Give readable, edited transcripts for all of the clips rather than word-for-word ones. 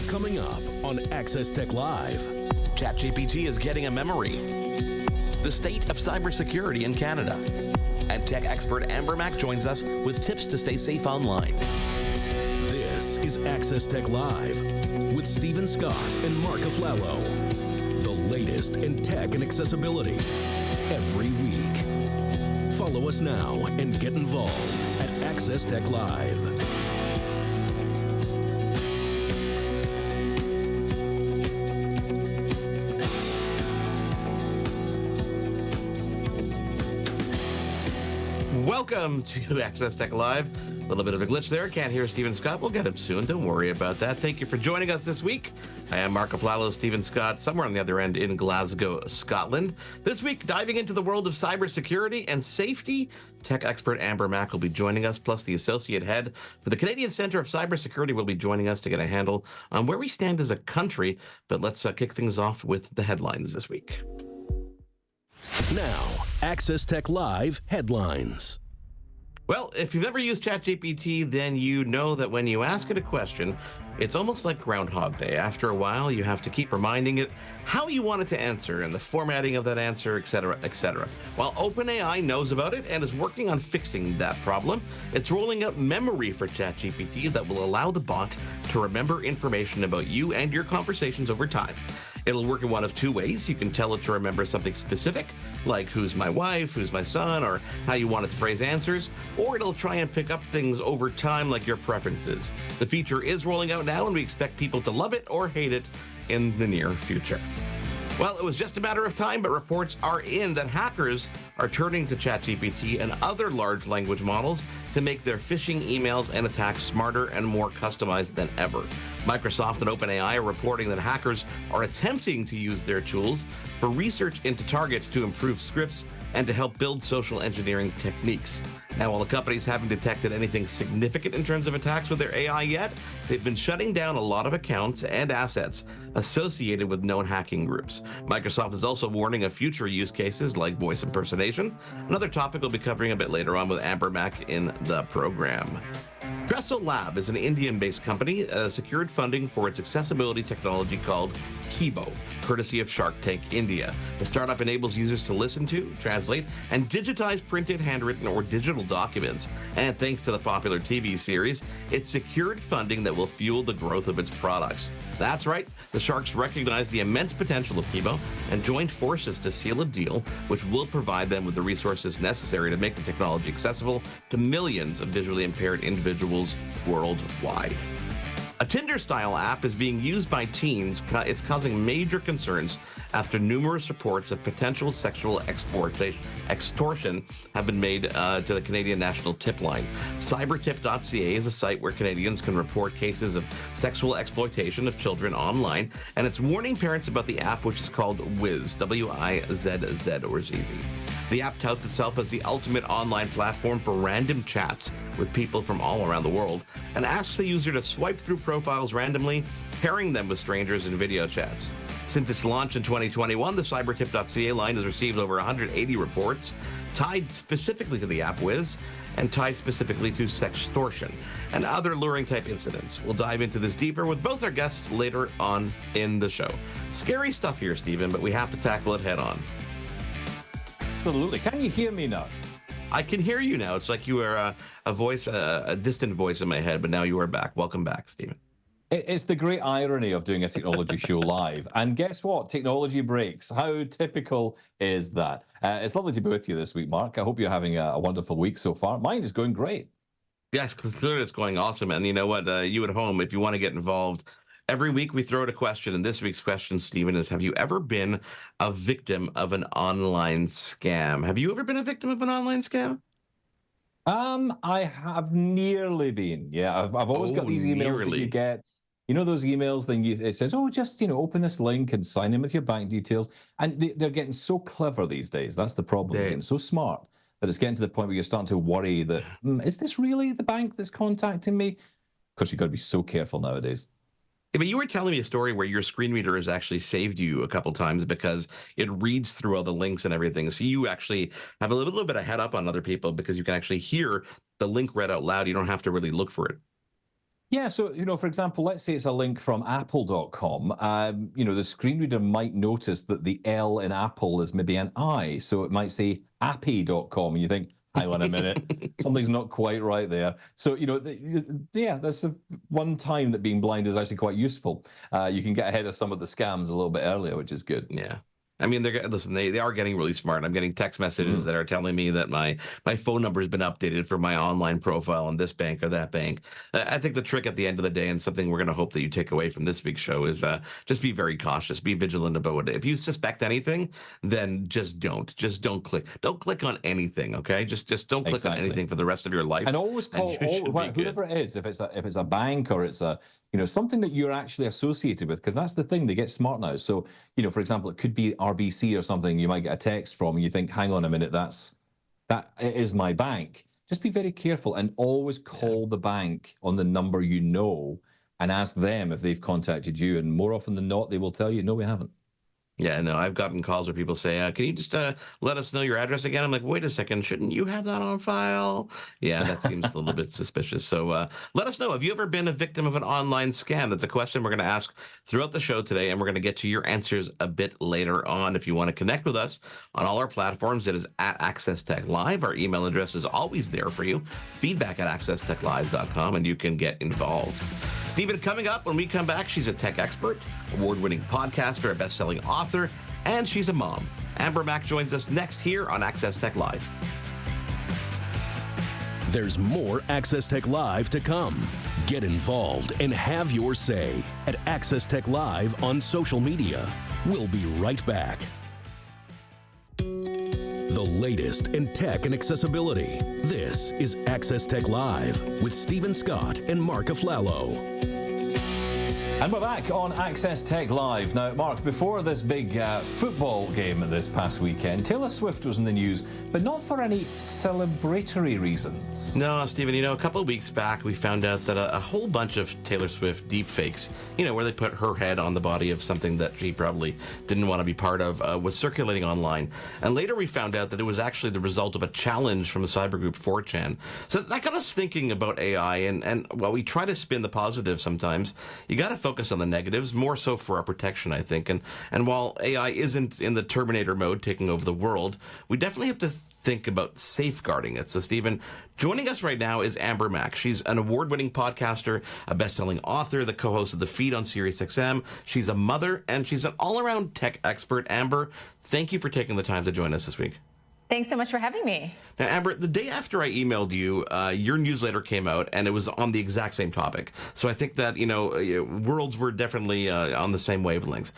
Coming up on Access Tech Live. ChatGPT is getting a memory. The state of cybersecurity in Canada. And tech expert Marc joins us with tips to stay safe online. This is Access Tech Live with Stephen Scott and Marc Aflalo. The latest in tech and accessibility every week. Follow us now and get involved at Access Tech Live. Welcome to Access Tech Live. A little bit of a glitch there. Can't hear Stephen Scott. We'll get him soon. Don't worry about that. Thank you for joining us this week. I am Marc Aflalo, Stephen Scott, somewhere on the other end in Glasgow, Scotland. This week, diving into the world of cybersecurity and safety, tech expert Marc will be joining us, plus the associate head for the Canadian Centre of Cybersecurity will be joining us to get a handle on where we stand as a country. But let's kick things off with the headlines this week. Now, Access Tech Live headlines. Well, if you've ever used ChatGPT, then you know that when you ask it a question, it's almost like Groundhog Day. After a while, you have to keep reminding it how you want it to answer and the formatting of that answer, etc., etc. While OpenAI knows about it and is working on fixing that problem, it's rolling out memory for ChatGPT that will allow the bot to remember information about you and your conversations over time. It'll work in one of two ways. You can tell it to remember something specific, like who's my wife, who's my son, or how you want it to phrase answers, or it'll try and pick up things over time like your preferences. The feature is rolling out now, and we expect people to love it or hate it in the near future. Well, it was just a matter of time, but reports are in that hackers are turning to ChatGPT and other large language models to make their phishing emails and attacks smarter and more customized than ever. Microsoft and OpenAI are reporting that hackers are attempting to use their tools for research into targets to improve scripts and to help build social engineering techniques. Now, while the companies haven't detected anything significant in terms of attacks with their AI yet, they've been shutting down a lot of accounts and assets associated with known hacking groups. Microsoft is also warning of future use cases like voice impersonation, another topic we'll be covering a bit later on with Marc in the program. Presso Lab is an Indian-based company secured funding for its accessibility technology called Kibo, courtesy of Shark Tank India. The startup enables users to listen to, translate, and digitize printed, handwritten, or digital documents. And thanks to the popular TV series, it secured funding that will fuel the growth of its products. That's right, the Sharks recognize the immense potential of Kibo and joined forces to seal a deal which will provide them with the resources necessary to make the technology accessible to millions of visually impaired individuals worldwide. A Tinder-style app is being used by teens. It's causing major concerns after numerous reports of potential sexual extortion have been made to the Canadian National Tip Line. Cybertip.ca is a site where Canadians can report cases of sexual exploitation of children online, and it's warning parents about the app, which is called Wiz, W-I-Z-Z or Z-Z. The app touts itself as the ultimate online platform for random chats with people from all around the world and asks the user to swipe through profiles randomly, pairing them with strangers in video chats. Since its launch in 2021, the Cybertip.ca line has received over 180 reports tied specifically to the app Wiz and tied specifically to sextortion and other luring type incidents. We'll dive into this deeper with both our guests later on in the show. Scary stuff here, Stephen, but we have to tackle it head on. Absolutely. Can you hear me now? I can hear you now. It's like you are a distant voice in my head, but now you are back. Welcome back, Stephen. It's the great irony of doing a technology show live. And guess what? Technology breaks. How typical is that? It's lovely to be with you this week, Marc. I hope you're having a wonderful week so far. Mine is going great. Yes, clearly it's going awesome. And you know what? You at home, if you want to get involved, every week we throw out a question. And this week's question, Stephen, is have you ever been a victim of an online scam? Have you ever been a victim of an online scam? I have nearly been. Yeah, I've always got these emails that you get. You know those emails, then it says, oh, just, open this link and sign in with your bank details. And they're getting so clever these days. That's the problem. They're getting so smart that it's getting to the point where you're starting to worry that, is this really the bank that's contacting me? Of course, you've got to be so careful nowadays. Yeah, but you were telling me a story where your screen reader has actually saved you a couple times because it reads through all the links and everything. So you actually have a little bit of head up on other people because you can actually hear the link read out loud. You don't have to really look for it. Yeah, so, for example, let's say it's a link from apple.com. The screen reader might notice that the L in Apple is maybe an I. So it might say appy.com, and you think, hang on a minute, something's not quite right there. So, that's one time that being blind is actually quite useful. You can get ahead of some of the scams a little bit earlier, which is good. Yeah. I mean, they are getting really smart. I'm getting text messages that are telling me that my phone number has been updated for my online profile on this bank or that bank. I think the trick at the end of the day, and something we're going to hope that you take away from this week's show, is just be very cautious, be vigilant about it. If you suspect anything, then just don't click. Don't click on anything, okay? Just don't click on anything for the rest of your life. And always call whoever it is, if it's a bank or it's something that you're actually associated with, because that's the thing, they get smart now. So, for example, it could be RBC or something you might get a text from, and you think, hang on a minute, that is my bank. Just be very careful and always call the bank on the number and ask them if they've contacted you. And more often than not, they will tell you, no, we haven't. Yeah, no, I've gotten calls where people say, can you just let us know your address again? I'm like, wait a second, shouldn't you have that on file? Yeah, that seems a little bit suspicious. So let us know. Have you ever been a victim of an online scam? That's a question we're going to ask throughout the show today, and we're going to get to your answers a bit later on. If you want to connect with us on all our platforms, it is at Access Tech Live. Our email address is always there for you, feedback@accesstechlive.com, and you can get involved. Stephen, coming up when we come back, she's a tech expert, award-winning podcaster, a best-selling author, and she's a mom. Amber Mack joins us next here on Access Tech Live. There's more Access Tech Live to come. Get involved and have your say at Access Tech Live on social media. We'll be right back. The latest in tech and accessibility. This is Access Tech Live with Stephen Scott and Marc Aflalo. And we're back on Access Tech Live. Now, Marc, before this big football game this past weekend, Taylor Swift was in the news, but not for any celebratory reasons. No, Stephen, a couple of weeks back, we found out that a whole bunch of Taylor Swift deepfakes, where they put her head on the body of something that she probably didn't want to be part of, was circulating online. And later we found out that it was actually the result of a challenge from the cybergroup 4chan. So that got us thinking about AI, and while we try to spin the positive sometimes, you got to focus on the negatives, more so for our protection, I think. And while AI isn't in the Terminator mode taking over the world, we definitely have to think about safeguarding it. So, Stephen, joining us right now is Amber Mack. She's an award-winning podcaster, a best-selling author, the co-host of The Feed on SiriusXM. She's a mother, and she's an all-around tech expert. Amber, thank you for taking the time to join us this week. Thanks so much for having me. Now, Amber, the day after I emailed you, your newsletter came out, and it was on the exact same topic. So I think that, worlds were definitely on the same wavelengths.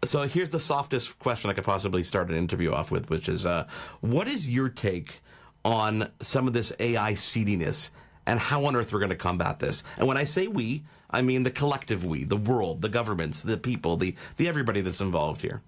So here's the softest question I could possibly start an interview off with, which is, what is your take on some of this AI seediness and how on earth we're going to combat this? And when I say we, I mean the collective we, the world, the governments, the people, the everybody that's involved here.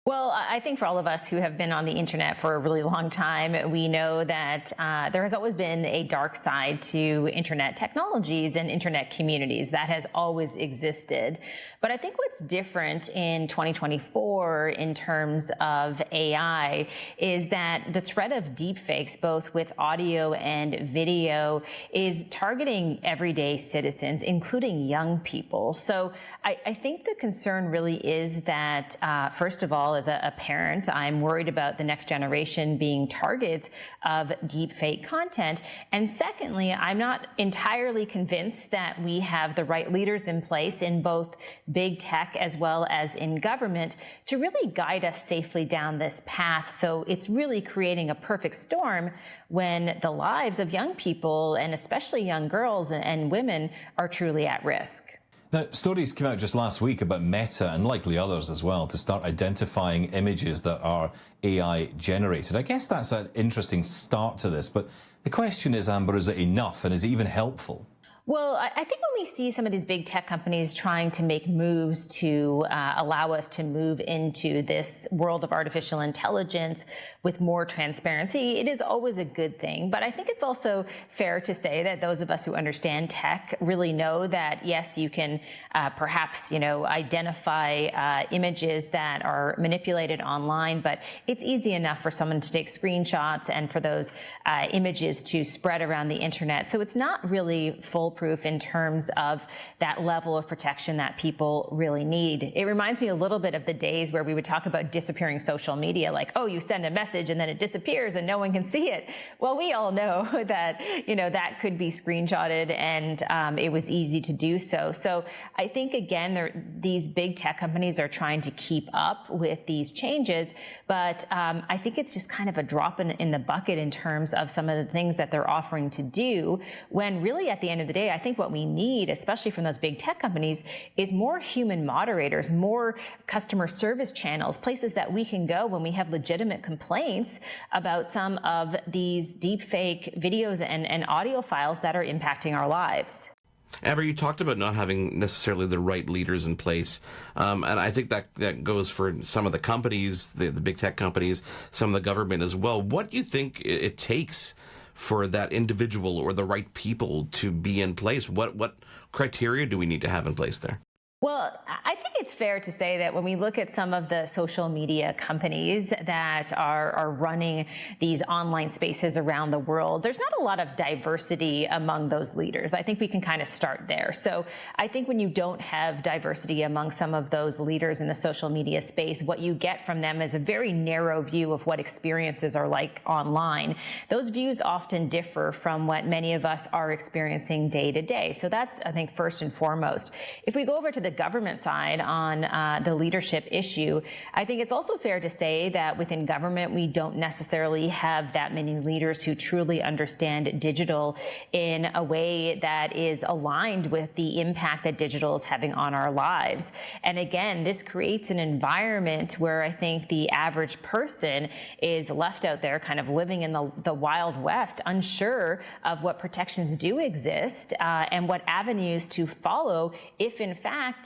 Well, I think for all of us who have been on the internet for a really long time, we know that there has always been a dark side to internet technologies and internet communities. That has always existed. But I think what's different in 2024 in terms of AI is that the threat of deepfakes, both with audio and video, is targeting everyday citizens, including young people. So I think the concern really is that, first of all, as a parent, I'm worried about the next generation being targets of deepfake content. And secondly, I'm not entirely convinced that we have the right leaders in place in both big tech as well as in government to really guide us safely down this path. So it's really creating a perfect storm when the lives of young people, and especially young girls and women, are truly at risk. Now, stories came out just last week about Meta and likely others as well to start identifying images that are AI generated. I guess that's an interesting start to this, but the question is, Amber, is it enough, and is it even helpful? Well, I think when we see some of these big tech companies trying to make moves to allow us to move into this world of artificial intelligence with more transparency, it is always a good thing. But I think it's also fair to say that those of us who understand tech really know that, yes, you can perhaps, identify images that are manipulated online, but it's easy enough for someone to take screenshots and for those images to spread around the internet. So it's not really foolproof. foolproof in terms of that level of protection that people really need. It reminds me a little bit of the days where we would talk about disappearing social media, like, oh, you send a message and then it disappears and no one can see it. Well, we all know that, that could be screenshotted, and it was easy to do so. So I think, again, these big tech companies are trying to keep up with these changes, but I think it's just kind of a drop in the bucket in terms of some of the things that they're offering to do, when really at the end of the day, I think what we need, especially from those big tech companies, is more human moderators, more customer service channels, places that we can go when we have legitimate complaints about some of these deepfake videos and audio files that are impacting our lives. Amber, you talked about not having necessarily the right leaders in place, and I think that goes for some of the companies, the big tech companies, some of the government as well. What do you think it takes for that individual or the right people to be in place? What criteria do we need to have in place there? Well, I think it's fair to say that when we look at some of the social media companies that are running these online spaces around the world, there's not a lot of diversity among those leaders. I think we can kind of start there. So I think when you don't have diversity among some of those leaders in the social media space, what you get from them is a very narrow view of what experiences are like online. Those views often differ from what many of us are experiencing day to day. So that's, I think, first and foremost. If we go over to the government side on the leadership issue, I think it's also fair to say that within government, we don't necessarily have that many leaders who truly understand digital in a way that is aligned with the impact that digital is having on our lives. And again, this creates an environment where I think the average person is left out there kind of living in the Wild West, unsure of what protections do exist and what avenues to follow if in fact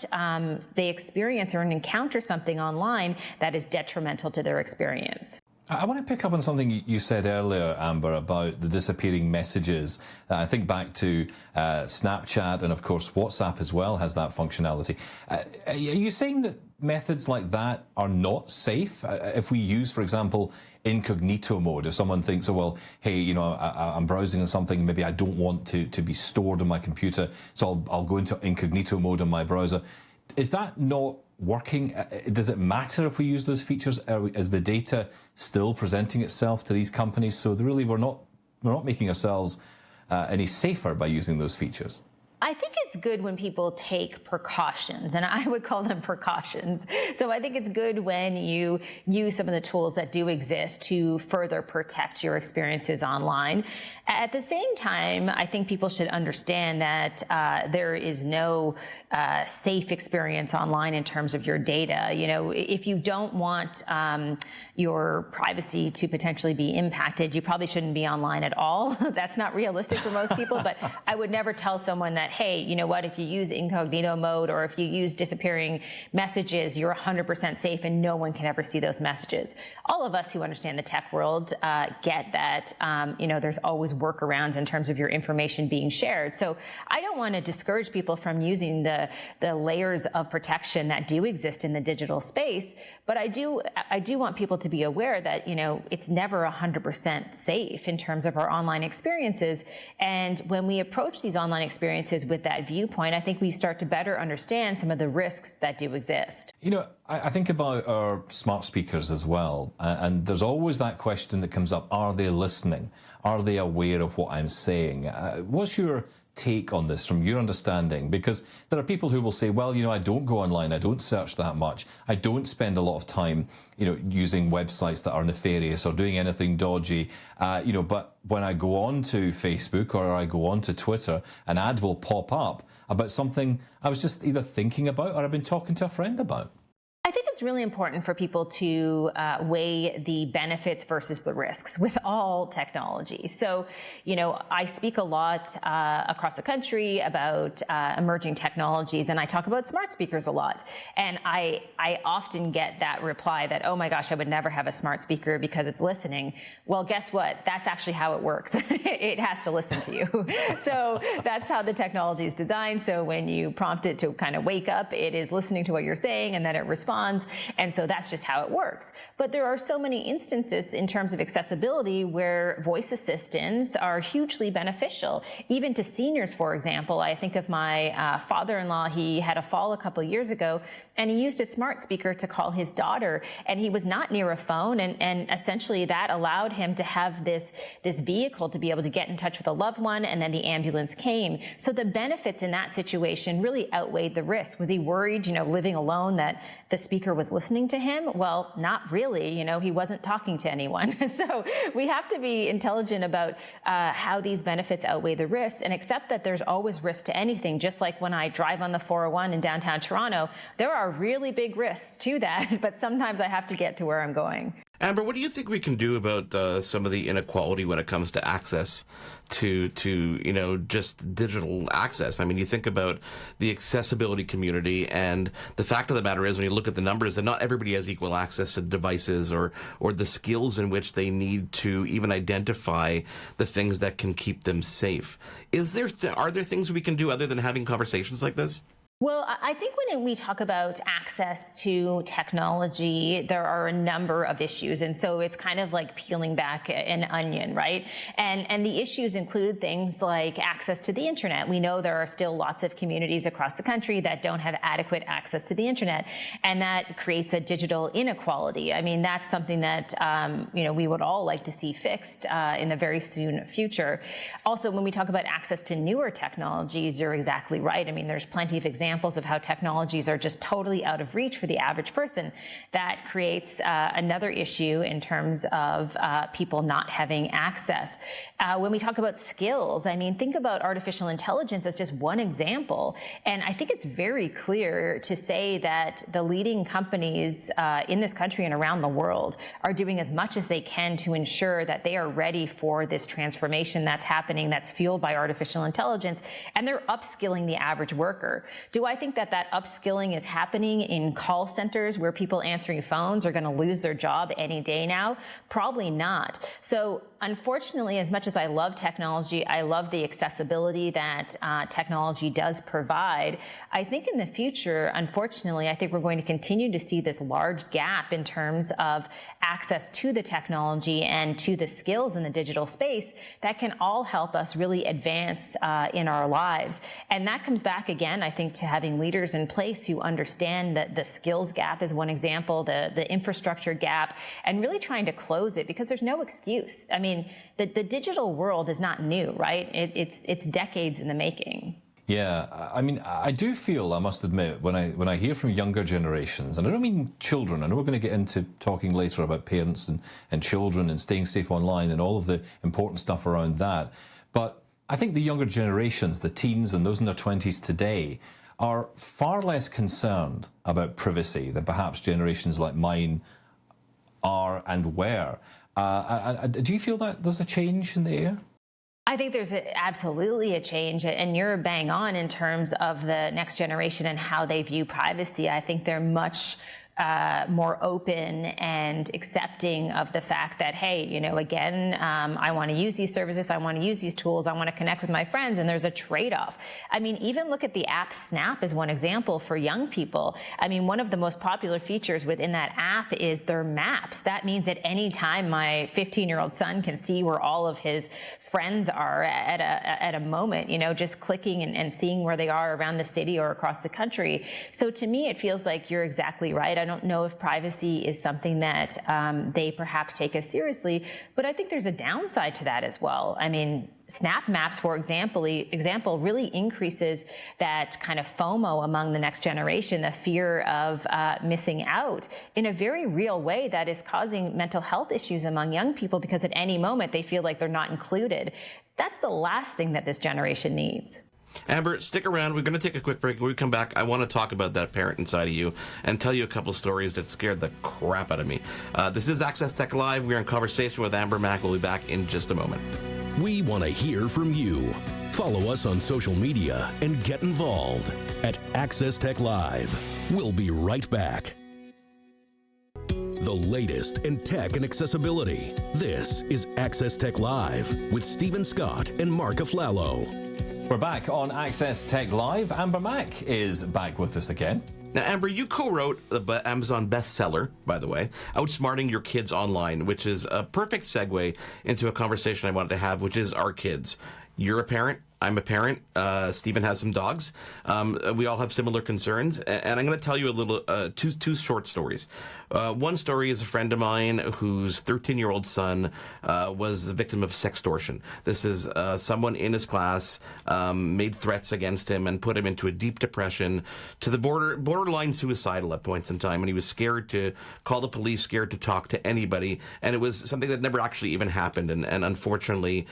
they experience or encounter something online that is detrimental to their experience. I want to pick up on something you said earlier, Amber, about the disappearing messages. I think back to Snapchat, and of course WhatsApp as well has that functionality. Are you saying that methods like that are not safe? If we use, for example, incognito mode, if someone thinks, oh, well, hey, I'm browsing on something, maybe I don't want to be stored on my computer, so I'll go into incognito mode on my browser. Is that not working? Does it matter if we use those features? Is the data still presenting itself to these companies? So really, we're not making ourselves any safer by using those features. I think it's good when people take precautions, and I would call them precautions. So I think it's good when you use some of the tools that do exist to further protect your experiences online. At the same time, I think people should understand that there is no safe experience online in terms of your data. If you don't want your privacy to potentially be impacted, you probably shouldn't be online at all. That's not realistic for most people, but I would never tell someone that, hey, you know what, if you use incognito mode or if you use disappearing messages, you're 100% safe and no one can ever see those messages. All of us who understand the tech world get that, there's always workarounds in terms of your information being shared. So I don't want to discourage people from using the layers of protection that do exist in the digital space, but I do want people to be aware that, it's never 100% safe in terms of our online experiences. And when we approach these online experiences with that viewpoint, I think we start to better understand some of the risks that do exist. I think about our smart speakers as well, and there's always that question that comes up: are they listening? Are they aware of what I'm saying? What's your take on this from your understanding? Because there are people who will say, well, I don't go online, I don't search that much, I don't spend a lot of time, using websites that are nefarious or doing anything dodgy, but when I go on to Facebook or I go on to Twitter, an ad will pop up about something I was just either thinking about or I've been talking to a friend about. I think it's really important for people to weigh the benefits versus the risks with all technology. So, I speak a lot across the country about emerging technologies, and I talk about smart speakers a lot. And I often get that reply that, oh my gosh, I would never have a smart speaker because it's listening. Well, guess what? That's actually how it works. It has to listen to you. So that's how the technology is designed. So when you prompt it to kind of wake up, it is listening to what you're saying, and then it responds. phones. And so that's just how it works. But there are so many instances in terms of accessibility where voice assistants are hugely beneficial, even to seniors, for example. I think of my father-in-law. He had a fall a couple of years ago, and he used a smart speaker to call his daughter, and he was not near a phone, and essentially that allowed him to have this vehicle to be able to get in touch with a loved one, and then the ambulance came. So the benefits in that situation really outweighed the risk. Was he worried, living alone, that the speaker was listening to him? Well, not really. He wasn't talking to anyone. So we have to be intelligent about how these benefits outweigh the risks, and accept that there's always risk to anything. Just like when I drive on the 401 in downtown Toronto, there are really big risks to that, but sometimes I have to get to where I'm going. Amber, what do you think we can do about some of the inequality when it comes to access to just digital access? I mean, you think about the accessibility community, and the fact of the matter is, when you look at the numbers, that not everybody has equal access to devices or the skills in which they need to even identify the things that can keep them safe. Are there things we can do other than having conversations like this? Well, I think when we talk about access to technology, there are a number of issues. And so it's kind of like peeling back an onion, right? And the issues include things like access to the internet. We know there are still lots of communities across the country that don't have adequate access to the internet, and that creates a digital inequality. I mean, that's something that, we would all like to see fixed in the very soon future. Also, when we talk about access to newer technologies, you're exactly right. I mean, there's plenty of examples of how technologies are just totally out of reach for the average person. That creates another issue in terms of people not having access. When we talk about skills, I mean, think about artificial intelligence as just one example. And I think it's very clear to say that the leading companies in this country and around the world are doing as much as they can to ensure that they are ready for this transformation that's happening, that's fueled by artificial intelligence, and they're upskilling the average worker. Do I think that upskilling is happening in call centers where people answering phones are going to lose their job any day now? Probably not. So unfortunately, as much as I love technology, I love the accessibility that technology does provide. I think in the future, unfortunately, I think we're going to continue to see this large gap in terms of access to the technology and to the skills in the digital space that can all help us really advance in our lives. And that comes back again, I think, to having leaders in place who understand that the skills gap is one example, the infrastructure gap, and really trying to close it, because there's no excuse. I mean, the digital world is not new, right? It's decades in the making. Yeah, I mean, I do feel, I must admit, when I hear from younger generations, and I don't mean children, I know we're going to get into talking later about parents and children and staying safe online and all of the important stuff around that, but I think the younger generations, the teens and those in their 20s today, are far less concerned about privacy than perhaps generations like mine are and were. Do you feel that there's a change in the air? I think there's absolutely a change, and you're bang on in terms of the next generation and how they view privacy. I think they're much more open and accepting of the fact that, hey, again, I want to use these services, I want to use these tools, I want to connect with my friends, and there's a trade-off. I mean, even look at the app Snap as one example for young people. I mean, one of the most popular features within that app is their maps. That means at any time, my 15-year-old son can see where all of his friends are at a moment, just clicking and seeing where they are around the city or across the country. So to me, it feels like you're exactly right. I don't know if privacy is something that they perhaps take as seriously, but I think there's a downside to that as well. I mean, Snap Maps, for example, really increases that kind of FOMO among the next generation, the fear of missing out in a very real way that is causing mental health issues among young people, because at any moment they feel like they're not included. That's the last thing that this generation needs. Amber, stick around. We're going to take a quick break. When we come back, I want to talk about that parent inside of you and tell you a couple stories that scared the crap out of me. This is Access Tech Live. We're in conversation with Amber Mack. We'll be back in just a moment. We want to hear from you. Follow us on social media and get involved at Access Tech Live. We'll be right back. The latest in tech and accessibility. This is Access Tech Live with Stephen Scott and Marc Aflalo. We're back on Access Tech Live. Amber Mack is back with us again. Now, Amber, you co-wrote the Amazon bestseller, by the way, Outsmarting Your Kids Online, which is a perfect segue into a conversation I wanted to have, which is our kids. You're a parent. I'm a parent. Stephen has some dogs. We all have similar concerns. And I'm going to tell you a little, two short stories. One story is a friend of mine whose 13-year-old son was the victim of sextortion. This is someone in his class made threats against him and put him into a deep depression to the borderline suicidal at points in time. And he was scared to call the police, scared to talk to anybody. And it was something that never actually even happened. And unfortunately,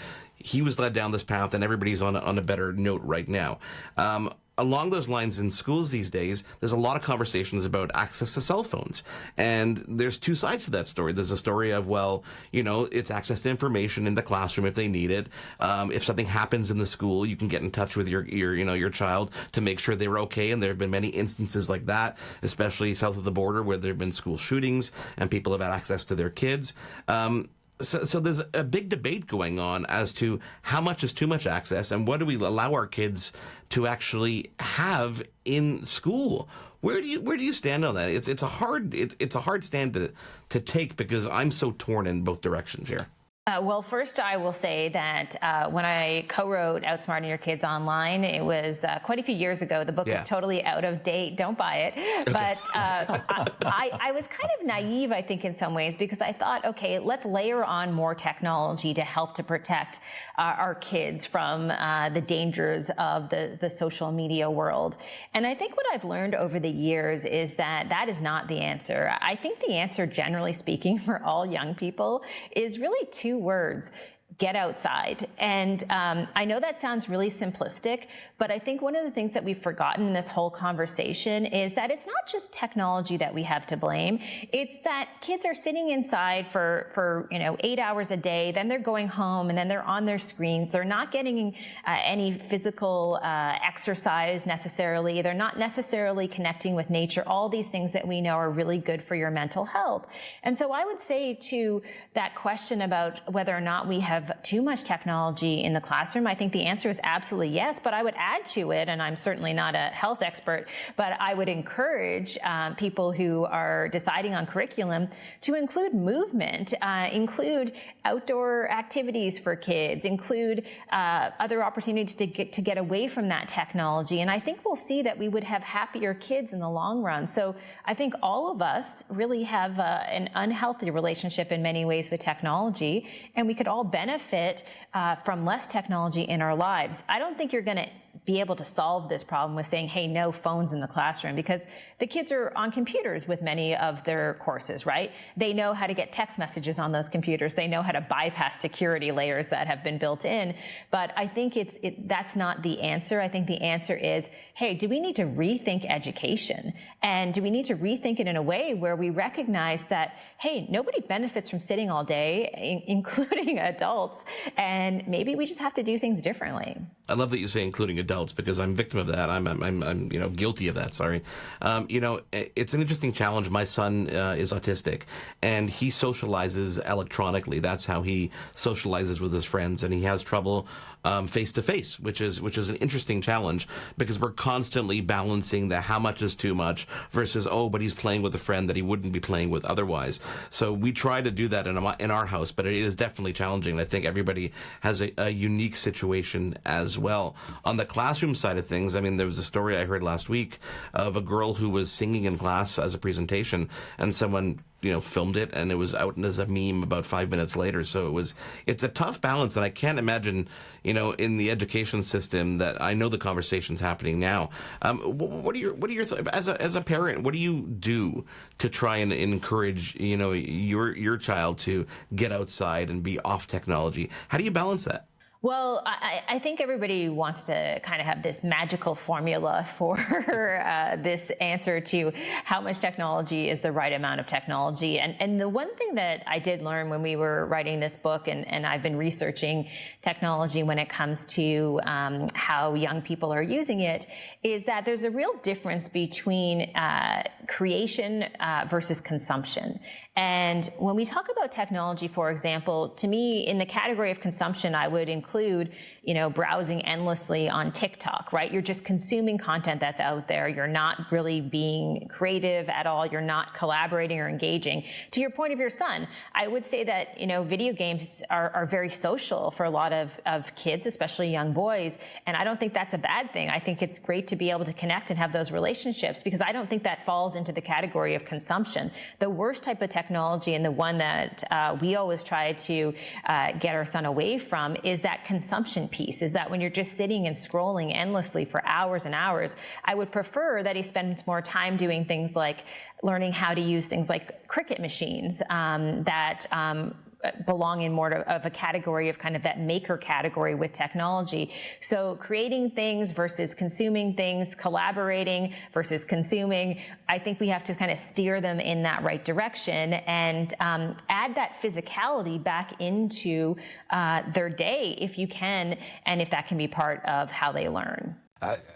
he was led down this path, and everybody's on a better note right now. Along those lines, in schools these days, there's a lot of conversations about access to cell phones. And there's two sides to that story. There's a story of, well, you know, it's access to information in the classroom if they need it. If something happens in the school, you can get in touch with your child to make sure they're okay. And there have been many instances like that, especially south of the border, where there have been school shootings and people have had access to their kids. So there's a big debate going on as to how much is too much access and what do we allow our kids to actually have in school. Where do you stand on that? It's a hard stand to take, because I'm so torn in both directions here. Well, first, I will say that when I co-wrote Outsmarting Your Kids Online, it was quite a few years ago. The book is totally out of date. Don't buy it. Okay. But I was kind of naive, I think, in some ways, because I thought, okay, let's layer on more technology to help to protect our kids from the dangers of the social media world. And I think what I've learned over the years is that that is not the answer. I think the answer, generally speaking, for all young people is really two words: get outside. And I know that sounds really simplistic, but I think one of the things that we've forgotten in this whole conversation is that it's not just technology that we have to blame. It's that kids are sitting inside for 8 hours a day, then they're going home, and then they're on their screens. They're not getting any physical exercise necessarily. They're not necessarily connecting with nature, all these things that we know are really good for your mental health. And so I would say to that question about whether or not we have too much technology in the classroom, I think the answer is absolutely yes, but I would add to it, and I'm certainly not a health expert, but I would encourage people who are deciding on curriculum to include movement, include outdoor activities for kids, include other opportunities to get away from that technology. And I think we'll see that we would have happier kids in the long run. So I think all of us really have an unhealthy relationship in many ways with technology, and we could all benefit from less technology in our lives. I don't think you're going to be able to solve this problem with saying, hey, no phones in the classroom, because the kids are on computers with many of their courses, right? They know how to get text messages on those computers. They know how to bypass security layers that have been built in. But I think that's not the answer. I think the answer is, hey, do we need to rethink education? And do we need to rethink it in a way where we recognize that, hey, nobody benefits from sitting all day, including adults, and maybe we just have to do things differently. I love that you say including adults, because I'm victim of that. I'm guilty of that. Sorry. It's an interesting challenge. My son is autistic, and he socializes electronically. That's how he socializes with his friends, and he has trouble face to face, which is an interesting challenge, because we're constantly balancing the how much is too much versus, oh, but he's playing with a friend that he wouldn't be playing with otherwise. So we try to do that in our house, but it is definitely challenging. I think everybody has a unique situation as well. On the classroom side of things, I mean, there was a story I heard last week of a girl who was singing in class as a presentation, and someone filmed it, and it was out as a meme about 5 minutes later. So it's a tough balance, and I can't imagine, in the education system that I know the conversation's happening now. What are your as a parent, what do you do to try and encourage, your child to get outside and be off technology? How do you balance that? Well, I think everybody wants to kind of have this magical formula for this answer to how much technology is the right amount of technology. And the one thing that I did learn when we were writing this book, and I've been researching technology when it comes to how young people are using it, is that there's a real difference between creation versus consumption. And when we talk about technology, for example, to me, in the category of consumption, I would include, browsing endlessly on TikTok, right? You're just consuming content that's out there. You're not really being creative at all. You're not collaborating or engaging. To your point of your son, I would say that, video games are very social for a lot of kids, especially young boys. And I don't think that's a bad thing. I think it's great to be able to connect and have those relationships, because I don't think that falls into the category of consumption. The worst type of technology, and the one that we always try to get our son away from, is that consumption piece, is that when you're just sitting and scrolling endlessly for hours and hours. I would prefer that he spends more time doing things like learning how to use things like Cricut machines that belong in more of a category of kind of that maker category with technology. So creating things versus consuming things, collaborating versus consuming, I think we have to kind of steer them in that right direction and add that physicality back into their day if you can, and if that can be part of how they learn.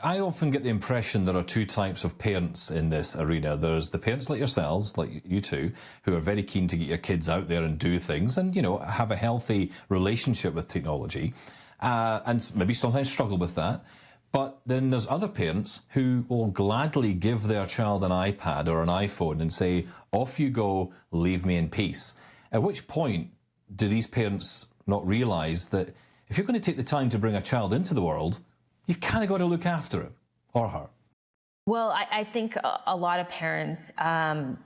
I often get the impression there are two types of parents in this arena. There's the parents like yourselves, like you two, who are very keen to get your kids out there and do things and, have a healthy relationship with technology, and maybe sometimes struggle with that. But then there's other parents who will gladly give their child an iPad or an iPhone and say, off you go, leave me in peace. At which point do these parents not realize that if you're going to take the time to bring a child into the world, you've kind of got to look after him or her? Well, I think a lot of parents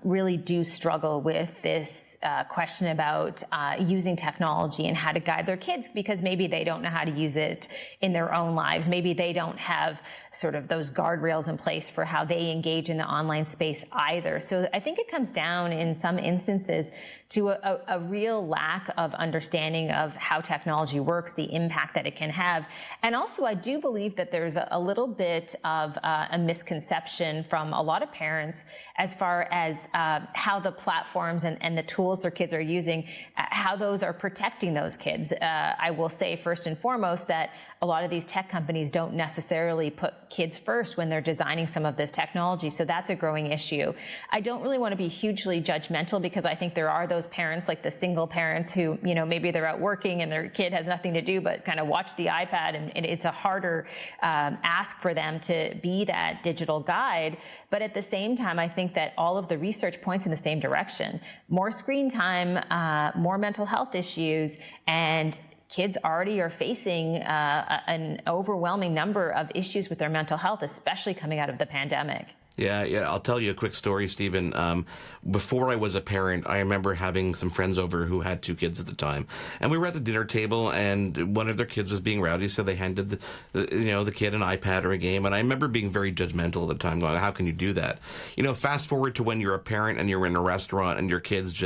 really do struggle with this question about using technology and how to guide their kids, because maybe they don't know how to use it in their own lives. Maybe they don't have sort of those guardrails in place for how they engage in the online space either. So I think it comes down in some instances to a real lack of understanding of how technology works, the impact that it can have. And also, I do believe that there's a little bit of a misconception from a lot of parents as far as how the platforms and the tools their kids are using, how those are protecting those kids. I will say first and foremost that a lot of these tech companies don't necessarily put kids first when they're designing some of this technology. So that's a growing issue. I don't really want to be hugely judgmental, because I think there are those parents, like the single parents who, maybe they're out working and their kid has nothing to do but kind of watch the iPad, and it's a harder ask for them to be that digital guide. But at the same time, I think that all of the research points in the same direction. More screen time, more mental health issues, and kids already are facing an overwhelming number of issues with their mental health, especially coming out of the pandemic. Yeah. I'll tell you a quick story, Stephen. Before I was a parent, I remember having some friends over who had two kids at the time, and we were at the dinner table, and one of their kids was being rowdy, so they handed the kid an iPad or a game. And I remember being very judgmental at the time, going, "How can you do that?" Fast forward to when you're a parent and you're in a restaurant and your kids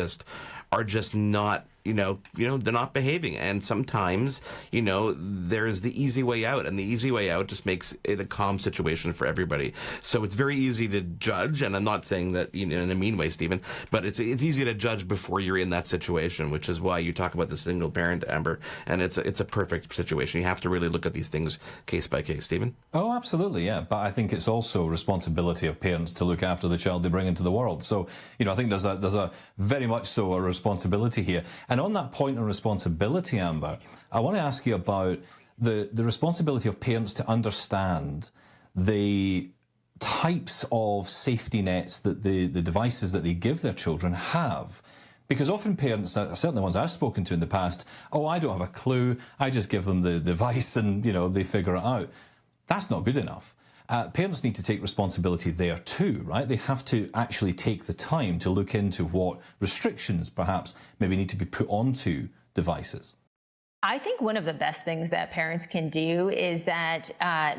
are just not. They're not behaving. And sometimes, there's the easy way out, and the easy way out just makes it a calm situation for everybody. So it's very easy to judge, and I'm not saying that, in a mean way, Stephen, but it's easy to judge before you're in that situation, which is why you talk about the single parent, Amber, and it's a perfect situation. You have to really look at these things case by case, Stephen. Oh, absolutely, yeah. But I think it's also a responsibility of parents to look after the child they bring into the world. So, I think there's a very much so a responsibility here. And on that point of responsibility, Amber, I want to ask you about the responsibility of parents to understand the types of safety nets that the devices that they give their children have. Because often parents, certainly ones I've spoken to in the past, I don't have a clue, I just give them the device and, they figure it out. That's not good enough. Parents need to take responsibility there too, right? They have to actually take the time to look into what restrictions perhaps maybe need to be put onto devices. I think one of the best things that parents can do is that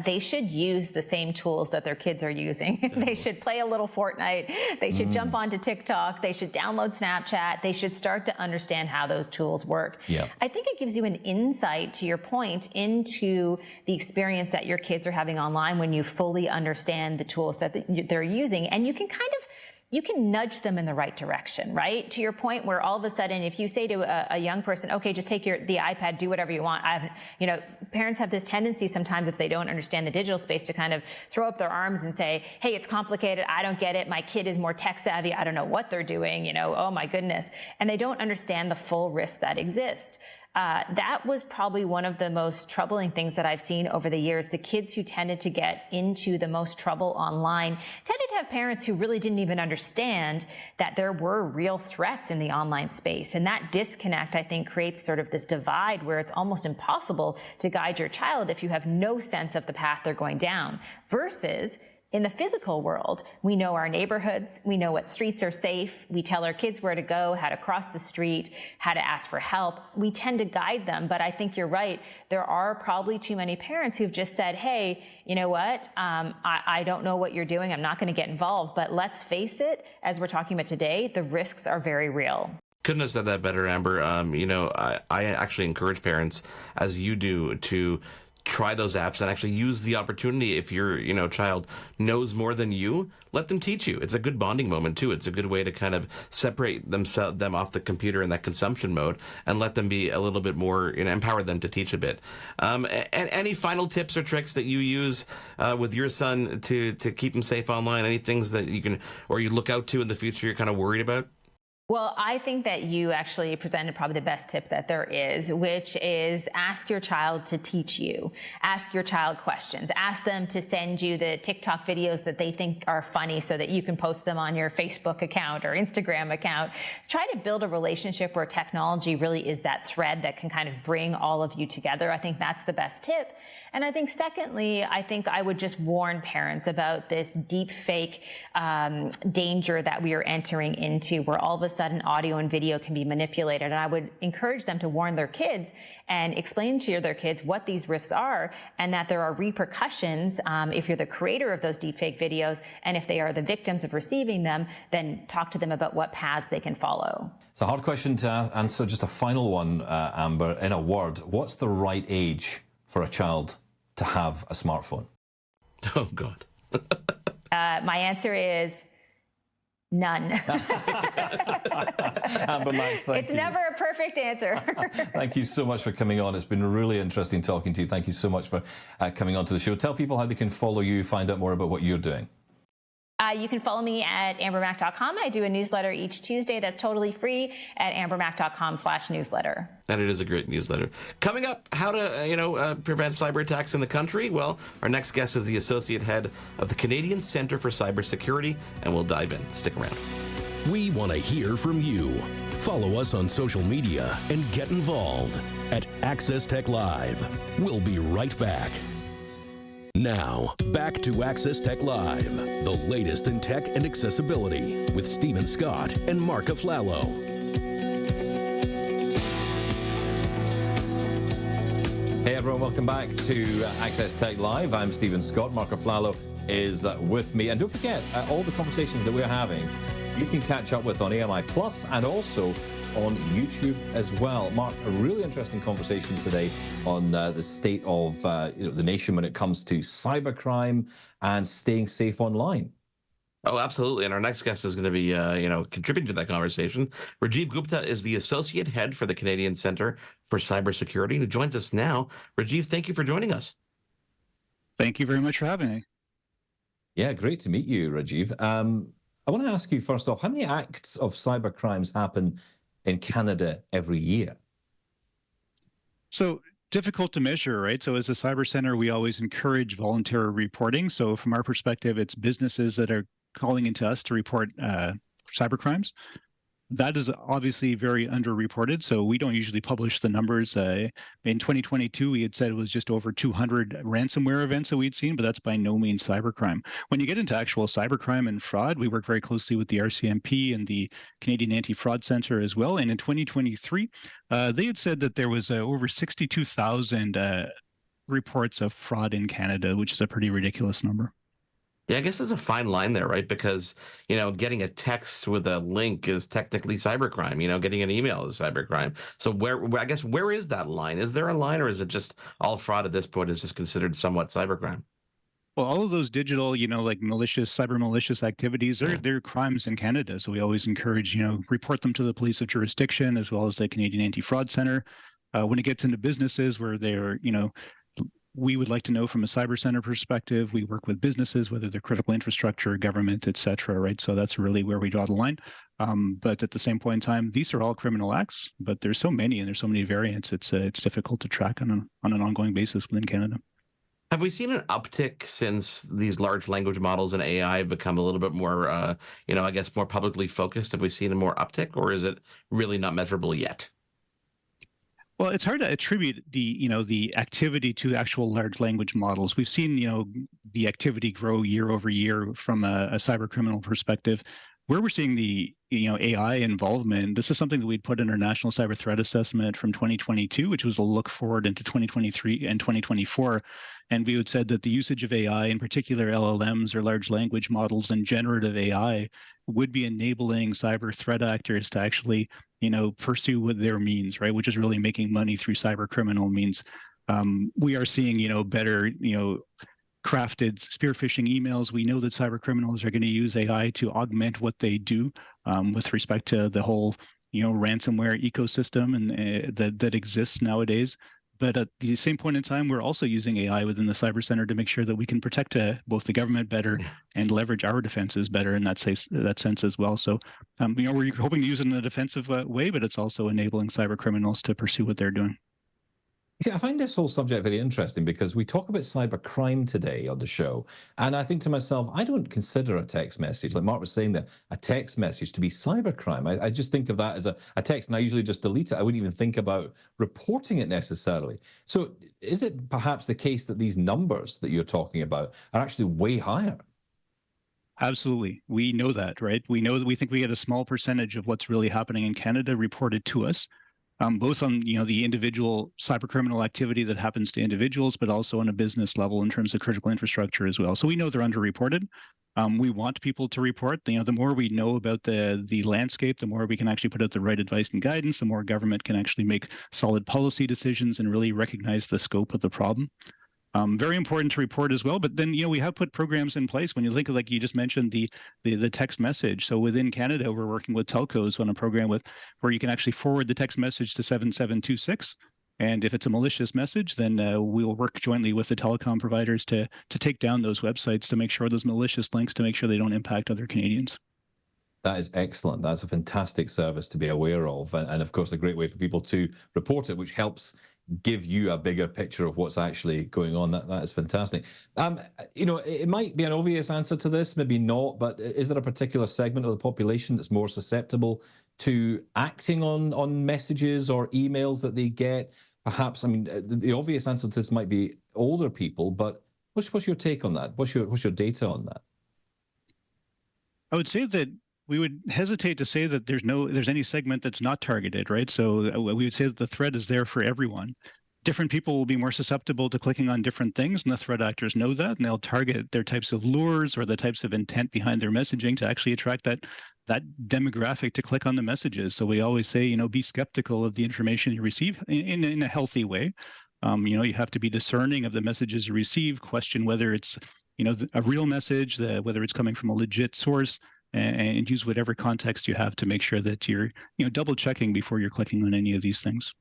they should use the same tools that their kids are using. They should play a little Fortnite. They should jump onto TikTok. They should download Snapchat. They should start to understand how those tools work. Yeah. I think it gives you an insight, to your point, into the experience that your kids are having online when you fully understand the tools that they're using. And you can kind of you can nudge them in the right direction, right? To your point, where all of a sudden, if you say to a young person, okay, just take the iPad, do whatever you want. Parents have this tendency sometimes, if they don't understand the digital space, to kind of throw up their arms and say, hey, it's complicated. I don't get it. My kid is more tech savvy. I don't know what they're doing. Oh my goodness. And they don't understand the full risks that exist. That was probably one of the most troubling things that I've seen over the years. The kids who tended to get into the most trouble online tended to have parents who really didn't even understand that there were real threats in the online space. And that disconnect, I think, creates sort of this divide where it's almost impossible to guide your child if you have no sense of the path they're going down, versus in the physical world, we know our neighborhoods, we know what streets are safe, we tell our kids where to go, how to cross the street, how to ask for help. We tend to guide them, but I think you're right. There are probably too many parents who've just said, hey, you know what, I don't know what you're doing, I'm not going to get involved, but let's face it, as we're talking about today, the risks are very real. Couldn't have said that better, Amber. I actually encourage parents, as you do, to try those apps and actually use the opportunity. If your child knows more than you, let them teach you. It's a good bonding moment too. It's a good way to kind of separate them off the computer in that consumption mode and let them be a little bit more, empower them to teach a bit. And any final tips or tricks that you use with your son to keep him safe online? Any things that you can, or you look out to in the future you're kind of worried about? Well, I think that you actually presented probably the best tip that there is, which is ask your child to teach you. Ask your child questions. Ask them to send you the TikTok videos that they think are funny so that you can post them on your Facebook account or Instagram account. Try to build a relationship where technology really is that thread that can kind of bring all of you together. I think that's the best tip. And I think secondly, I would just warn parents about this deep fake danger that we are entering into, where all of a sudden audio and video can be manipulated. And I would encourage them to warn their kids and explain to their kids what these risks are, and that there are repercussions if you're the creator of those deepfake videos, and if they are the victims of receiving them, then talk to them about what paths they can follow. It's a hard question to answer. Just a final one, Amber, in a word. What's the right age for a child to have a smartphone? Oh, God. My answer is none. Amber, Mac, thank it's you. never a perfect answer. Thank you so much for coming on. It's been really interesting talking to you. Thank you so much for coming on to the show. Tell people how they can follow you, find out more about what you're doing. You can follow me at ambermac.com. I do a newsletter each Tuesday that's totally free at ambermac.com/newsletter. And it is a great newsletter. Coming up, how to prevent cyber attacks in the country. Well, our next guest is the associate head of the Canadian Centre for Cybersecurity, and we'll dive in. Stick around. We want to hear from you. Follow us on social media and get involved at Access Tech Live. We'll be right back. Now, back to Access Tech Live, the latest in tech and accessibility with Stephen Scott and Marc Aflalo. Hey everyone, welcome back to Access Tech Live. I'm Stephen Scott. Marc Aflalo is with me. And don't forget, all the conversations that we're having, you can catch up with on AMI Plus and also on YouTube as well. Marc, a really interesting conversation today on the state of the nation when it comes to cybercrime and staying safe online. Oh, absolutely. And our next guest is going to be, contributing to that conversation. Rajiv Gupta is the associate head for the Canadian Centre for Cybersecurity, who joins us now. Rajiv, thank you for joining us. Thank you very much for having me. Yeah, great to meet you, Rajiv. I want to ask you first off, how many acts of cyber crimes happen in Canada every year? So difficult to measure, right? So as a cyber center, we always encourage voluntary reporting. So from our perspective, it's businesses that are calling into us to report cyber crimes. That is obviously very underreported, so we don't usually publish the numbers. In 2022, we had said it was just over 200 ransomware events that we'd seen, but that's by no means cybercrime. When you get into actual cybercrime and fraud, we work very closely with the RCMP and the Canadian Anti-Fraud Centre as well. And in 2023, they had said that there was over 62,000 reports of fraud in Canada, which is a pretty ridiculous number. Yeah, I guess there's a fine line there, right? Because, getting a text with a link is technically cybercrime. Getting an email is cybercrime. So where is that line? Is there a line, or is it just all fraud at this point is just considered somewhat cybercrime? Well, all of those digital, like cyber malicious activities, Yeah. they're crimes in Canada. So we always encourage, report them to the police of jurisdiction as well as the Canadian Anti-Fraud Center. When it gets into businesses where they're, we would like to know from a cyber center perspective. We work with businesses, whether they're critical infrastructure, government, et cetera, right? So that's really where we draw the line. But at the same point in time, these are all criminal acts, but there's so many and there's so many variants. It's difficult to track on an ongoing basis within Canada. Have we seen an uptick since these large language models and AI have become a little bit more, I guess, more publicly focused? Have we seen a more uptick, or is it really not measurable yet? Well, it's hard to attribute the activity to actual large language models. We've seen, the activity grow year over year from a cyber criminal perspective. Where we're seeing the AI involvement, this is something that we'd put in our National Cyber Threat Assessment from 2022, which was a look forward into 2023 and 2024. And we had said that the usage of AI, in particular LLMs or large language models and generative AI, would be enabling cyber threat actors to actually, pursue what their means, right? Which is really making money through cyber criminal means. We are seeing, better, crafted spear phishing emails. We know that cyber criminals are going to use AI to augment what they do with respect to the whole, ransomware ecosystem and that exists nowadays. But at the same point in time, we're also using AI within the Cyber Center to make sure that we can protect both the government better and leverage our defenses better in that sense as well. So, we're hoping to use it in a defensive way, but it's also enabling cyber criminals to pursue what they're doing. See, I find this whole subject very interesting because we talk about cyber crime today on the show. And I think to myself, I don't consider a text message, like Marc was saying there, a text message to be cyber crime. I just think of that as a text, and I usually just delete it. I wouldn't even think about reporting it necessarily. So is it perhaps the case that these numbers that you're talking about are actually way higher? Absolutely. We know that, right? We know that we think we get a small percentage of what's really happening in Canada reported to us. Both on the individual cyber criminal activity that happens to individuals, but also on a business level in terms of critical infrastructure as well. So we know they're underreported. We want people to report. The more we know about the landscape, the more we can actually put out the right advice and guidance. The more government can actually make solid policy decisions and really recognize the scope of the problem. Very important to report as well. But then, we have put programs in place. When you think of, like you just mentioned, the text message. So within Canada, we're working with telcos on a program where you can actually forward the text message to 7726. And if it's a malicious message, then we'll work jointly with the telecom providers to take down those websites, to make sure those malicious links, to make sure they don't impact other Canadians. That is excellent. That's a fantastic service to be aware of. And of course, a great way for people to report it, which helps give you a bigger picture of what's actually going on. That is fantastic. It might be an obvious answer to this, maybe not, but is there a particular segment of the population that's more susceptible to acting on messages or emails that they get? Perhaps, the obvious answer to this might be older people, but what's your take on that? What's your data on that? I would say that we would hesitate to say that there's any segment that's not targeted, right? So we would say that the threat is there for everyone. Different people will be more susceptible to clicking on different things, and the threat actors know that, and they'll target their types of lures or the types of intent behind their messaging to actually attract that demographic to click on the messages. So we always say, be skeptical of the information you receive in a healthy way. You have to be discerning of the messages you receive, question whether it's, a real message, whether it's coming from a legit source, and use whatever context you have to make sure that you're, double checking before you're clicking on any of these things.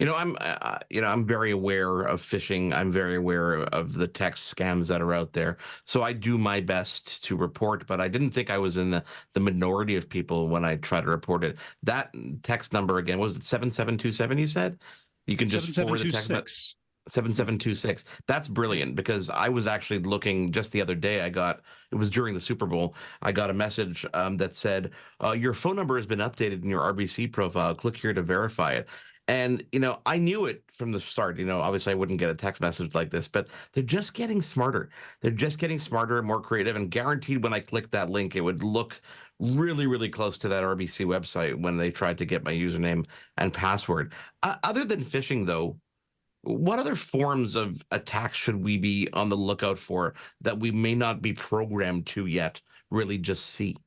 I'm very aware of phishing. I'm very aware of the text scams that are out there. So I do my best to report, but I didn't think I was in the minority of people when I try to report it. That text number again, was it 7727 you said? You can just forward the text. 7726. That's brilliant, because I was actually looking just the other day. It was during the Super Bowl. I got a message that said, your phone number has been updated in your RBC profile. Click here to verify it. And, I knew it from the start. Obviously I wouldn't get a text message like this, but they're just getting smarter. They're just getting smarter and more creative, and guaranteed when I clicked that link, it would look really, really close to that RBC website when they tried to get my username and password. Other than phishing, though, what other forms of attacks should we be on the lookout for that we may not be programmed to yet really just see?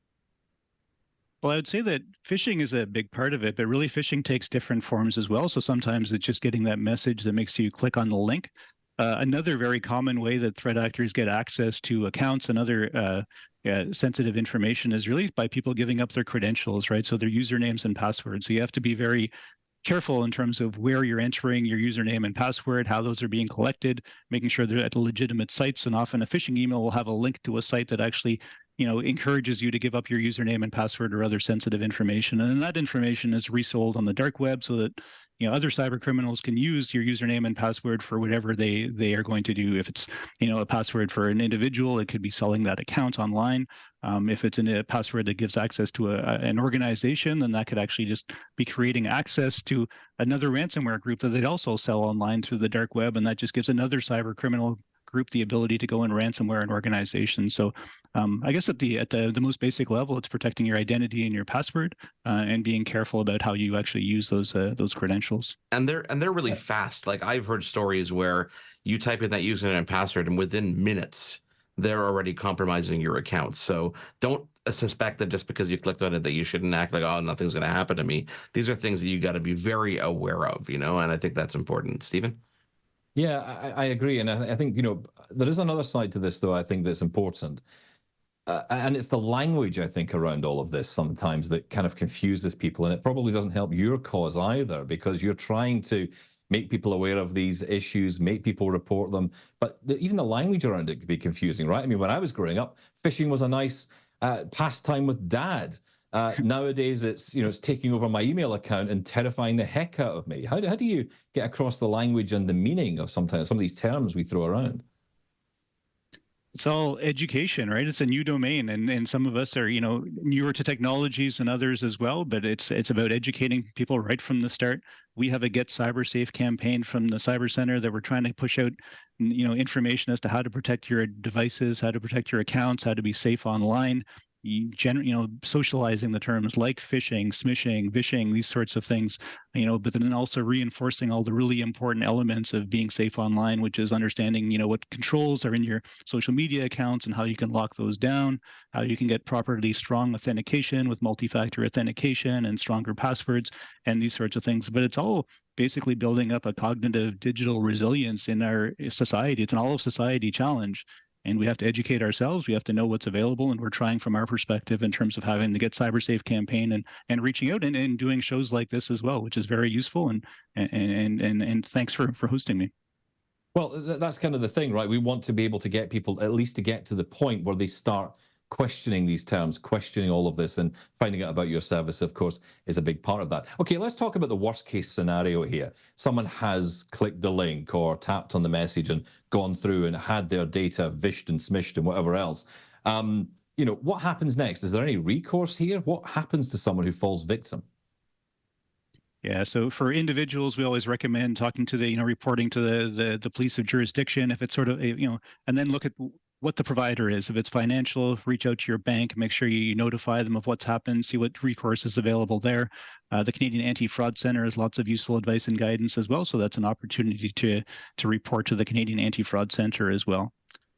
Well, I would say that phishing is a big part of it, but really phishing takes different forms as well. So sometimes it's just getting that message that makes you click on the link. Another very common way that threat actors get access to accounts and other sensitive information is really by people giving up their credentials, right? So their usernames and passwords. So you have to be very careful in terms of where you're entering your username and password, how those are being collected, making sure they're at legitimate sites. And often a phishing email will have a link to a site that actually, encourages you to give up your username and password or other sensitive information. And then that information is resold on the dark web so that other cyber criminals can use your username and password for whatever they are going to do. If it's a password for an individual, it could be selling that account online. If it's a password that gives access to an organization, then that could actually just be creating access to another ransomware group that they'd also sell online through the dark web, and that just gives another cyber criminal group the ability to go and ransomware an organization. So I guess at the most basic level, it's protecting your identity and your password, and being careful about how you actually use those credentials. And they're really fast. Like, I've heard stories where you type in that username and password, and within minutes they're already compromising your account. So don't suspect that just because you clicked on it that you shouldn't act like, oh, nothing's going to happen to me. These are things that you got to be very aware of, and I think that's important. Stephen? Yeah, I agree. And I think, there is another side to this, though, I think that's important. And it's the language, I think, around all of this sometimes that kind of confuses people. And it probably doesn't help your cause either, because you're trying to make people aware of these issues, make people report them. But even the language around it could be confusing, right? I mean, when I was growing up, phishing was a nice pastime with dad. Nowadays, it's taking over my email account and terrifying the heck out of me. How do you get across the language and the meaning of sometimes some of these terms we throw around? It's all education, right? It's a new domain, and some of us are newer to technologies and others as well. But it's about educating people right from the start. We have a Get Cyber Safe campaign from the Cyber Center that we're trying to push out, information as to how to protect your devices, how to protect your accounts, how to be safe online. Socializing the terms like phishing, smishing, vishing, these sorts of things, but then also reinforcing all the really important elements of being safe online, which is understanding, what controls are in your social media accounts and how you can lock those down, how you can get properly strong authentication with multi-factor authentication and stronger passwords and these sorts of things. But it's all basically building up a cognitive digital resilience in our society. It's an all of society challenge. And we have to educate ourselves. We have to know what's available. And we're trying from our perspective in terms of having the Get Cyber Safe campaign and reaching out and doing shows like this as well, which is very useful. And thanks for hosting me. Well, that's kind of the thing, right? We want to be able to get people at least to get to the point where they start questioning these terms, questioning all of this, and finding out about your service, of course, is a big part of that. Okay, let's talk about the worst case scenario here. Someone has clicked the link or tapped on the message and gone through and had their data vished and smished and whatever else. What happens next? Is there any recourse here? What happens to someone who falls victim? Yeah, so for individuals, we always recommend talking to reporting to the police of jurisdiction if it's sort of, and then look at what the provider is. If it's financial, reach out to your bank, make sure you notify them of what's happened, see what recourse is available there. The Canadian Anti-Fraud Centre has lots of useful advice and guidance as well, so that's an opportunity to report to the Canadian Anti-Fraud Centre as well.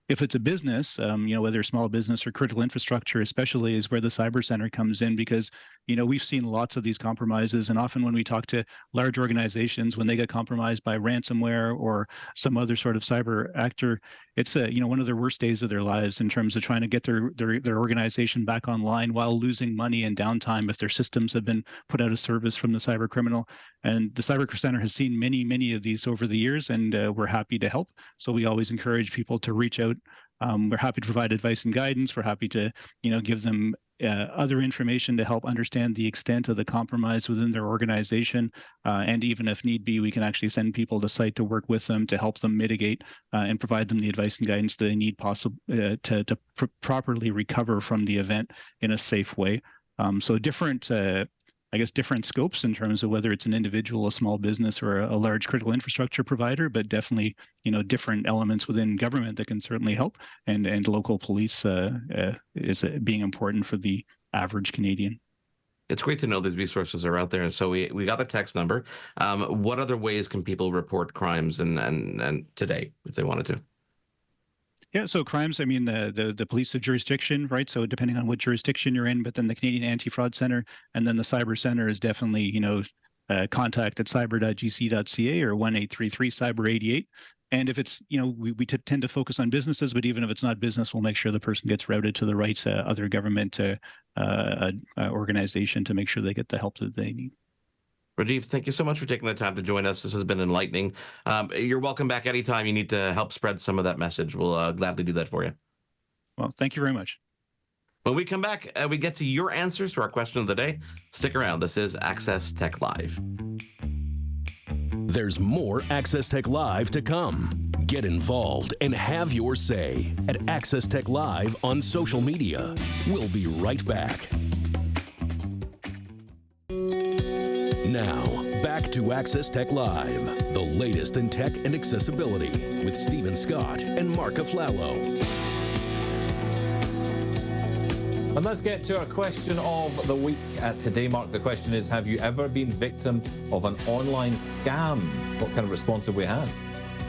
If it's a business, whether small business or critical infrastructure, especially, is where the Cyber Center comes in, because, we've seen lots of these compromises. And often when we talk to large organizations, when they get compromised by ransomware or some other sort of cyber actor, it's one of their worst days of their lives in terms of trying to get their organization back online while losing money and downtime if their systems have been put out of service from the cyber criminal. And the Cyber Center has seen many, many of these over the years, and we're happy to help. So we always encourage people to reach out. We're happy to provide advice and guidance. We're happy to, give them other information to help understand the extent of the compromise within their organization. And even if need be, we can actually send people to site to work with them to help them mitigate and provide them the advice and guidance that they need to properly recover from the event in a safe way. So different scopes in terms of whether it's an individual, a small business, or a large critical infrastructure provider, but definitely, different elements within government that can certainly help, and local police is being important for the average Canadian. It's great to know these resources are out there. And so we got the text number. What other ways can people report crimes and today if they wanted to? Yeah, so crimes, the police of jurisdiction, right? So depending on what jurisdiction you're in, but then the Canadian Anti-Fraud Centre, and then the Cyber Center is definitely, contact at cyber.gc.ca or 1-833-CYBER-88. And if it's, we tend to focus on businesses, but even if it's not business, we'll make sure the person gets routed to the right other government organization to make sure they get the help that they need. Rajiv, thank you so much for taking the time to join us. This has been enlightening. You're welcome back anytime you need to help spread some of that message. We'll gladly do that for you. Well, thank you very much. When we come back, we get to your answers to our question of the day. Stick around. This is Access Tech Live. There's more Access Tech Live to come. Get involved and have your say at Access Tech Live on social media. We'll be right back. Now, back to Access Tech Live, the latest in tech and accessibility with Stephen Scott and Marc Aflalo. And let's get to our question of the week. Today, Marc, the question is, have you ever been victim of an online scam? What kind of response have we had?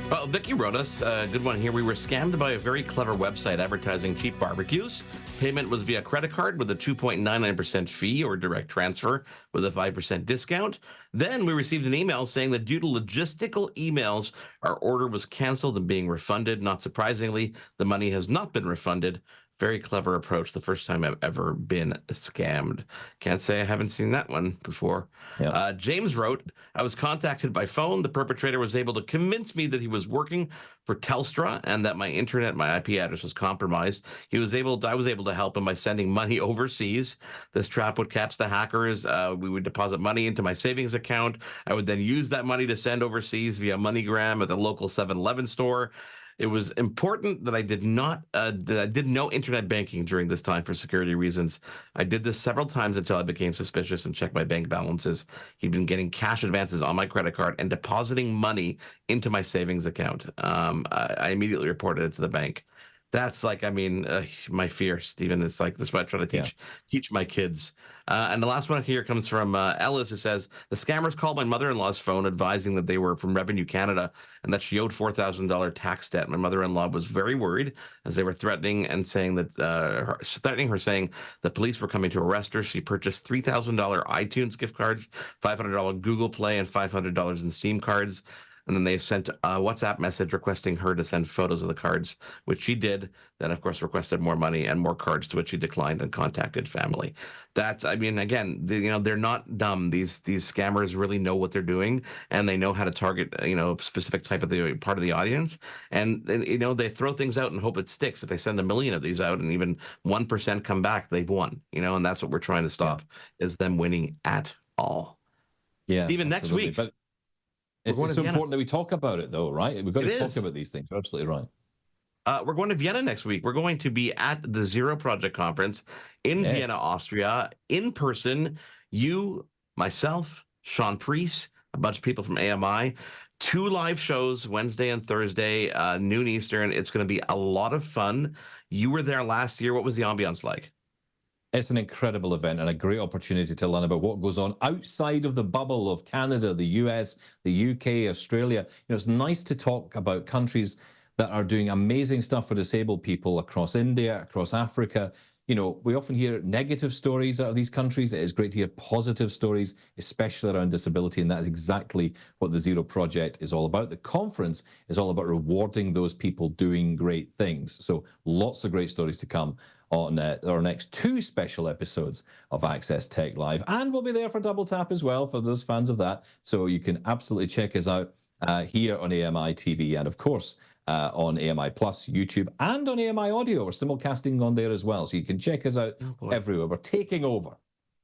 Well, Vicky wrote us a good one here. We were scammed by a very clever website advertising cheap barbecues. Payment was via credit card with a 2.99% fee or direct transfer with a 5% discount. Then we received an email saying that due to logistical emails, our order was canceled and being refunded. Not surprisingly, the money has not been refunded. Very clever approach. The first time I've ever been scammed. Can't say I haven't seen that one before. Yep. James wrote, I was contacted by phone. The perpetrator was able to convince me that he was working for Telstra and that my internet, my IP address was compromised. I was able to help him by sending money overseas. This trap would catch the hackers. We would deposit money into my savings account. I would then use that money to send overseas via MoneyGram at the local 7-Eleven store. It was important that I did no internet banking during this time for security reasons. I did this several times until I became suspicious and checked my bank balances. He'd been getting cash advances on my credit card and depositing money into my savings account. I immediately reported it to the bank. That's like, my fear, Stephen. It's like, that's what I try to teach my kids. And the last one here comes from Ellis, who says, the scammers called my mother-in-law's phone advising that they were from Revenue Canada and that she owed $4,000 tax debt. My mother-in-law was very worried as they were threatening her, saying the police were coming to arrest her. She purchased $3,000 iTunes gift cards, $500 Google Play, and $500 in Steam cards. And then they sent a WhatsApp message requesting her to send photos of the cards, which she did. Then, of course, requested more money and more cards, to which she declined and contacted family. That's, again, they're not dumb. These scammers really know what they're doing, and they know how to target, a specific type of part of the audience. And they throw things out and hope it sticks. If they send 1 million of these out and even 1% come back, they've won. And that's what we're trying to stop, is them winning at all. Yeah, Stephen, next week. But it's so important that we talk about it, though, right? We've got to talk about these things. You're absolutely right. We're going to Vienna next week. We're going to be at the Zero Project Conference in Vienna, Austria, in person. You, myself, Sean Priest, a bunch of people from AMI, 2 live shows, Wednesday and Thursday, noon Eastern. It's going to be a lot of fun. You were there last year. What was the ambiance like? It's an incredible event and a great opportunity to learn about what goes on outside of the bubble of Canada, the US, the UK, Australia. It's nice to talk about countries that are doing amazing stuff for disabled people across India, across Africa. We often hear negative stories out of these countries. It is great to hear positive stories, especially around disability, and that is exactly what the Zero Project is all about. The conference is all about rewarding those people doing great things. So lots of great stories to come on our next 2 special episodes of Access Tech Live. And we'll be there for Double Tap as well, for those fans of that. So you can absolutely check us out here on AMI TV and, of course, on AMI Plus, YouTube, and on AMI Audio. We're simulcasting on there as well. So you can check us out everywhere. We're taking over.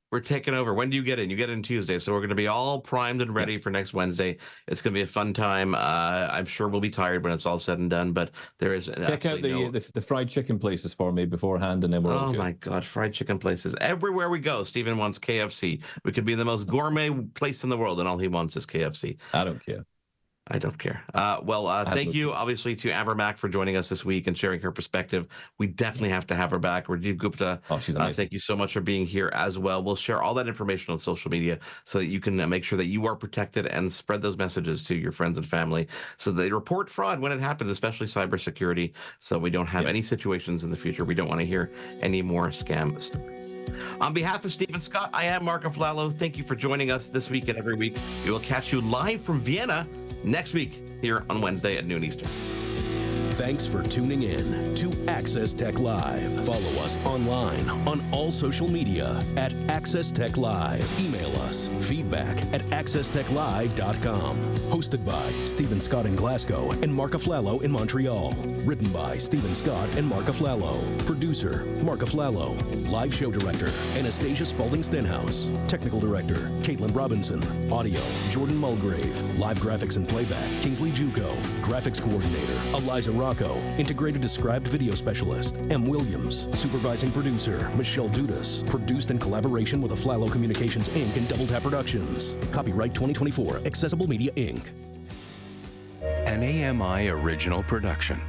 We're taking over. When do you get in? You get in Tuesday. So we're going to be all primed and ready for next Wednesday. It's going to be a fun time. I'm sure we'll be tired when it's all said and done, but there is check out the fried chicken places for me beforehand, and then we're all good. Oh my God, fried chicken places. Everywhere we go, Stephen wants KFC. We could be the most gourmet place in the world, and all he wants is KFC. I don't care. I don't care. Thank you, obviously, to Amber Mack for joining us this week and sharing her perspective. We definitely have to have her back. Rajiv Gupta, she's amazing. Thank you so much for being here as well. We'll share all that information on social media so that you can make sure that you are protected and spread those messages to your friends and family so they report fraud when it happens, especially cybersecurity, so we don't have any situations in the future. We don't want to hear any more scam stories. On behalf of Stephen Scott, I am Marc Aflalo. Thank you for joining us this week and every week. We will catch you live from Vienna next week. here on Wednesday at noon Eastern. Thanks for tuning in to Access Tech Live. Follow us online on all social media at Access Tech Live. Email us feedback@accesstechlive.com. Hosted by Stephen Scott in Glasgow and Marc Aflalo in Montreal. Written by Stephen Scott and Marc Aflalo. Producer, Marc Aflalo. Live show director, Anastasia Spalding-Stenhouse. Technical director, Caitlin Robinson. Audio, Jordan Mulgrave. Live graphics and playback, Kingsley Juco. Graphics coordinator, Eliza Rocco. Integrated Described Video Specialist, M. Williams. Supervising producer, Michelle Dudas. Produced in collaboration with Aflalo Communications, Inc. and Double Tap Productions. Copyright 2024, Accessible Media, Inc. An AMI original production.